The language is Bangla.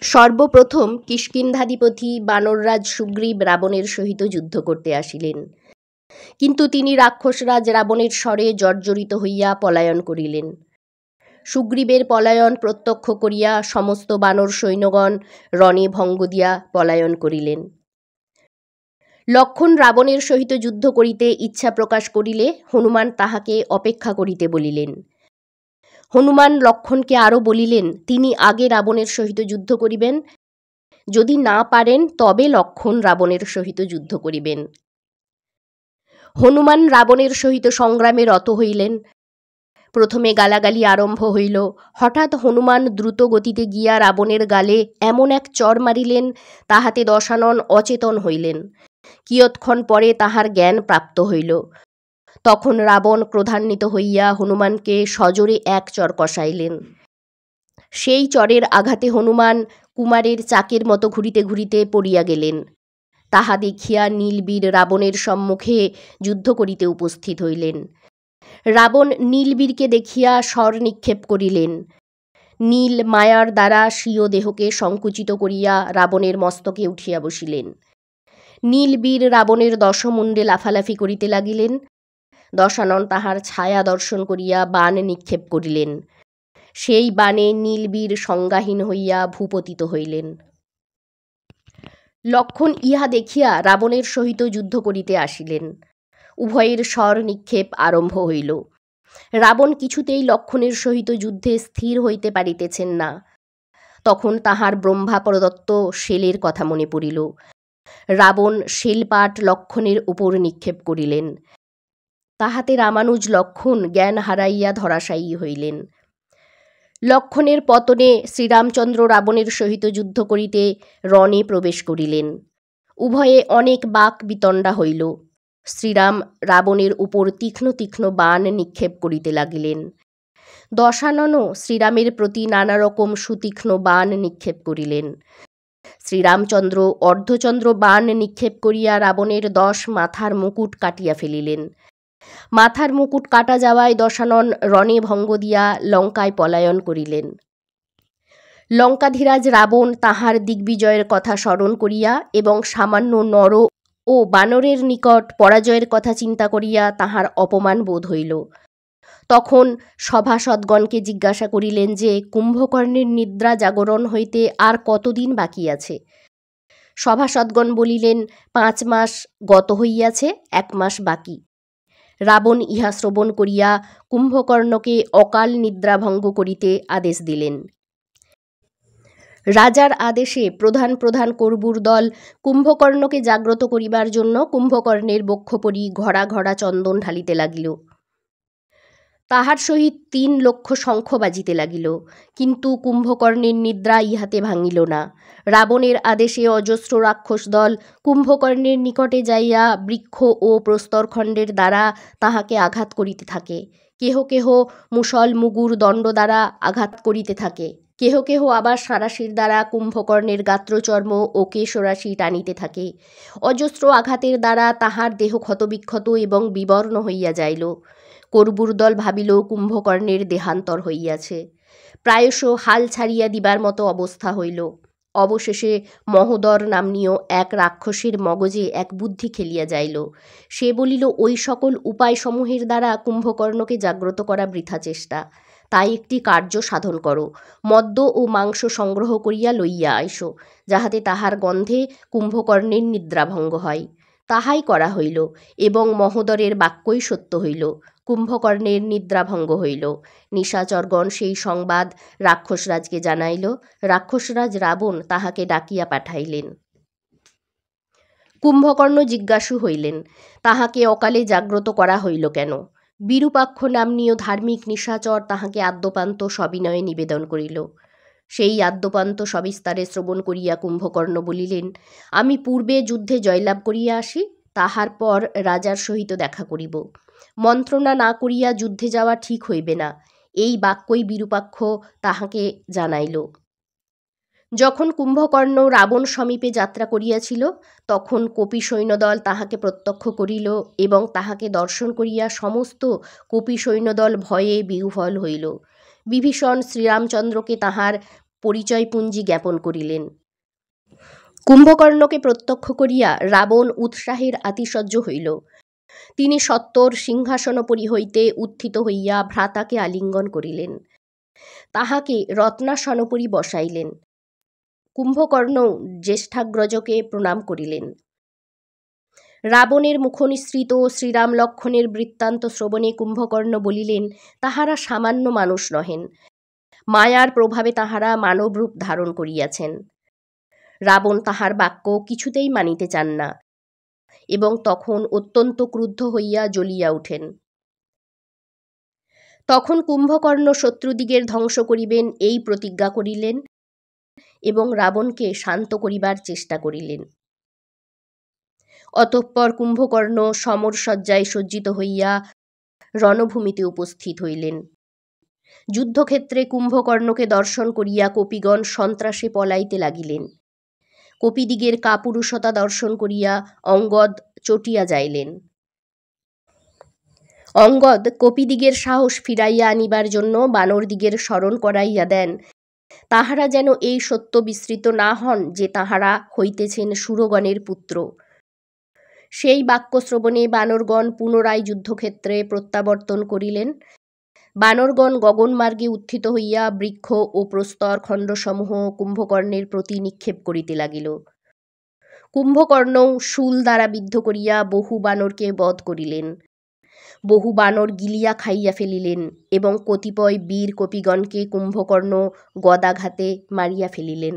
সর্বপ্রথম কিষ্কিন্ধাধিপতি বানররাজ সুগ্রীব রাবণের সহিত যুদ্ধ করতে আসিলেন, কিন্তু তিনি রাক্ষসরাজ রাবণের স্বরে জর্জরিত হইয়া পলায়ন করিলেন। সুগ্রীবের পলায়ন প্রত্যক্ষ করিয়া সমস্ত বানর সৈন্যগণ রণে ভঙ্গ দিয়া পলায়ন করিলেন। লক্ষ্মণ রাবণের সহিত যুদ্ধ করিতে ইচ্ছা প্রকাশ করিলে হনুমান তাহাকে অপেক্ষা করিতে বলিলেন। হনুমান লক্ষ্মণকে আরও বলিলেন তিনি আগে রাবণের সহিত যুদ্ধ করিবেন, যদি না পারেন তবে লক্ষ্মণ রাবণের সহিত যুদ্ধ করিবেন। হনুমান রাবণের সহিত সংগ্রামে রত হইলেন। প্রথমে গালাগালি আরম্ভ হইল। হঠাৎ হনুমান দ্রুত গতিতে গিয়া রাবণের গালে এমন এক চর মারিলেন, তাহাতে দশানন অচেতন হইলেন। কিয়ৎক্ষণ পরে তাহার জ্ঞান প্রাপ্ত হইল। তখন রাবণ ক্রোধান্বিত হইয়া হনুমানকে সজোরে এক চর কষাইলেন। সেই চরের আঘাতে হনুমান কুমারের চাকের মতো ঘুরিতে ঘুরিতে পড়িয়া গেলেন। তাহা দেখিয়া নীলবীর রাবণের সম্মুখে যুদ্ধ করিতে উপস্থিত হইলেন। রাবণ নীলবীরকে দেখিয়া স্বর নিক্ষেপ করিলেন। নীল মায়ার দ্বারা স্বীয় দেহকে সংকুচিত করিয়া রাবণের মস্তকে উঠিয়া বসিলেন। নীলবীর রাবণের দশমুণ্ডে লাফালাফি করিতে লাগিলেন। দশানন তাহার ছায়া দর্শন করিয়া বাণ নিক্ষেপ করিলেন। সেই বাণে নীলবীর সংজ্ঞাহীন হইয়া ভূপতিত হইলেন। লক্ষ্মণ ইহা দেখিয়া রাবণের সহিত যুদ্ধ করিতে আসিলেন। উভয়ের স্বর নিক্ষেপ আরম্ভ হইল। রাবণ কিছুতেই লক্ষ্মণের সহিত যুদ্ধে স্থির হইতে পারিতেছেন না। তখন তাহার ব্রহ্মা প্রদত্ত শেলের কথা মনে পড়িল। রাবণ শেলপাট লক্ষ্মণের উপর নিক্ষেপ করিলেন। তাহাতে রামানুজ লক্ষ্মণ জ্ঞান হারাইয়া ধরাশায়ী হইলেন। লক্ষ্মণের পতনে শ্রীরামচন্দ্র রাবণের সহিত যুদ্ধ করিতে রণে প্রবেশ করিলেন। উভয়ে অনেক বাক বিতণ্ডা হইল। শ্রীরাম রাবণের উপর তীক্ষ্ণ তীক্ষ্ণ বাণ নিক্ষেপ করিতে লাগিলেন। দশাননও শ্রীরামের প্রতি নানারকম সুতীক্ষ্ণ বাণ নিক্ষেপ করিলেন। শ্রীরামচন্দ্র অর্ধচন্দ্র বাণ নিক্ষেপ করিয়া রাবণের 10 মাথার মুকুট কাটিয়া ফেলিলেন। মাথার মুকুট কাটা যাওয়ায় দশানন রণে ভঙ্গ দিয়া লঙ্কায় পলায়ন করিলেন। লঙ্কাধিরাজ রাবণ তাহার দিগ্বিজয়ের কথা স্মরণ করিয়া এবং সামান্য নর ও বানরের নিকট পরাজয়ের কথা চিন্তা করিয়া তাহার অপমান বোধ হইল। তখন সভাসদগণকে জিজ্ঞাসা করিলেন যে কুম্ভকর্ণের নিদ্রা জাগরণ হইতে আর কতদিন বাকি আছে। সভাসদগণ বলিলেন 5 মাস গত হইয়াছে, 1 মাস বাকি। রাবণ ইহা শ্রবণ করিয়া কুম্ভকর্ণকে অকাল নিদ্রাভঙ্গ করিতে আদেশ দিলেন। রাজার আদেশে প্রধান প্রধান কর্বুর দল কুম্ভকর্ণকে জাগ্রত করিবার জন্য কুম্ভকর্ণের বক্ষপরি ঘড়া ঘড়া চন্দন ঢালিতে লাগিল। তাহার সহিত 3 লক্ষ শঙ্খ বাজিতে লাগিল, কিন্তু কুম্ভকর্ণের নিদ্রা ইহাতে ভাঙিল না। রাবণের আদেশে অজস্র রাক্ষস দল কুম্ভকর্ণের নিকটে যাইয়া বৃক্ষ ও প্রস্তরখণ্ডের দ্বারা তাহাকে আঘাত করিতে থাকে। কেহ কেহ মুষল মুগুর দণ্ড দ্বারা আঘাত করিতে থাকে, কেহ কেহ আবার সাঁড়াশির দ্বারা কুম্ভকর্ণের গাত্রচর্ম ও কেশরাশি টানিতে থাকে। অজস্র আঘাতের দ্বারা তাহার দেহ ক্ষতবিক্ষত এবং বিবর্ণ হইয়া যাইল। কর্বুর দল ভাবিল কুম্ভকর্ণের দেহান্তর হইয়াছে। প্রায়শ হাল ছাড়িয়া দিবার মতো অবস্থা হইল। অবশেষে মহোদর নাম্নীয় এক রাক্ষসের মগজে এক বুদ্ধি খেলিয়া যাইল। সে বলিল ওই সকল উপায়সমূহের দ্বারা কুম্ভকর্ণকে জাগ্রত করা বৃথা চেষ্টা, তাই একটি কার্য সাধন করো। মদ্য ও মাংস সংগ্রহ করিয়া লইয়া আইসো, যাহাতে তাহার গন্ধে কুম্ভকর্ণের নিদ্রাভঙ্গ হয়। তাহাই করা হইল এবং মহোদরের বাক্যই সত্য হইল। কুম্ভকর্ণের নিদ্রাভঙ্গ হইল। নিশাচরগণ সেই সংবাদ রাক্ষসরাজকে জানাইল। রাক্ষসরাজ রাবণ তাহাকে ডাকিয়া পাঠাইলেন। কুম্ভকর্ণ জিজ্ঞাসু হইলেন, তাহাকে অকালে জাগ্রত করা হইল কেন? বিরূপাক্ষ নাম্নীয় ধার্মিক নিশাচর তাহাকে আদ্যপান্ত সবিনয়ে নিবেদন করিল। সেই আদ্যপান্ত সবিস্তারে শ্রবণ করিয়া কুম্ভকর্ণ বলিলেন, আমি পূর্বে যুদ্ধে জয়লাভ করিয়া আসি, তাহার পর রাজার সহিত দেখা করিব। মন্ত্রণা না করিয়া যুদ্ধে যাওয়া ঠিক হইবে না। এই বাক্যই বিরূপাক্ষ তাহাকে জানাইল। যখন কুম্ভকর্ণ রাবণ সমীপে যাত্রা করিয়াছিল, তখন কপি সৈন্যদল তাহাকে প্রত্যক্ষ করিল এবং তাহাকে দর্শন করিয়া সমস্ত কপি সৈন্যদল ভয়ে বিহ্বল হইল। বিভীষণ শ্রীরামচন্দ্রকে তাহার পরিচয়পুঞ্জি জ্ঞাপন করিলেন। কুম্ভকর্ণকে প্রত্যক্ষ করিয়া রাবণ উৎসাহের আতিশয্য হইল। তিনি সত্বর সিংহাসনোপরি হইতে উত্থিত হইয়া ভ্রাতাকে আলিঙ্গন করিলেন, তাহাকে রত্নাসনোপরি বসাইলেন। কুম্ভকর্ণও জ্যেষ্ঠাগ্রজকে প্রণাম করিলেন। রাবণের মুখনিসৃত শ্রীরাম লক্ষ্মণের বৃত্তান্ত শ্রবণে কুম্ভকর্ণ বলিলেন, তাহারা সামান্য মানুষ নহেন, মায়ার প্রভাবে তাহারা মানবরূপ ধারণ করিয়াছেন। রাবণ তাহার বাক্য কিছুতেই মানিতে চান না এবং তখন অত্যন্ত ক্রুদ্ধ হইয়া জ্বলিয়া উঠেন। তখন কুম্ভকর্ণ শত্রুদিগের ধ্বংস করিবেন এই প্রতিজ্ঞা করিলেন এবং রাবণকে শান্ত করিবার চেষ্টা করিলেন। অতঃপর কুম্ভকর্ণ সমরসজ্জায় সজ্জিত হইয়া রণভূমিতে উপস্থিত হইলেন। যুদ্ধক্ষেত্রে কুম্ভকর্ণকে দর্শন করিয়া কপিগণ সন্ত্রাসে পলাইতে লাগিলেন। কপিদিগের কাপুরুষতা দর্শন করিয়া অঙ্গদ চটিয়া যাইলেন। অঙ্গদ কপিদিগের সাহস ফিরাইয়া আনিবার জন্য বানরদিগের স্মরণ করাইয়া দেন, তাহারা যেন এই সত্য বিস্মৃত না হন যে তাহারা হইতেছেন সুরগণের পুত্র। সেই বাক্য শ্রবণে বানরগণ পুনরায় যুদ্ধক্ষেত্রে প্রত্যাবর্তন করিলেন। বানরগণ গগনমার্গে উত্থিত হইয়া বৃক্ষ ও প্রস্তর খণ্ডসমূহ কুম্ভকর্ণের প্রতি নিক্ষেপ করিতে লাগিল। কুম্ভকর্ণও শূল দ্বারা বিদ্ধ করিয়া বহু বানরকে বধ করিলেন। বহু বানর গিলিয়া খাইয়া ফেলিলেন এবং কতিপয় বীর কপিগণকে কুম্ভকর্ণ গদাঘাতে মারিয়া ফেলিলেন।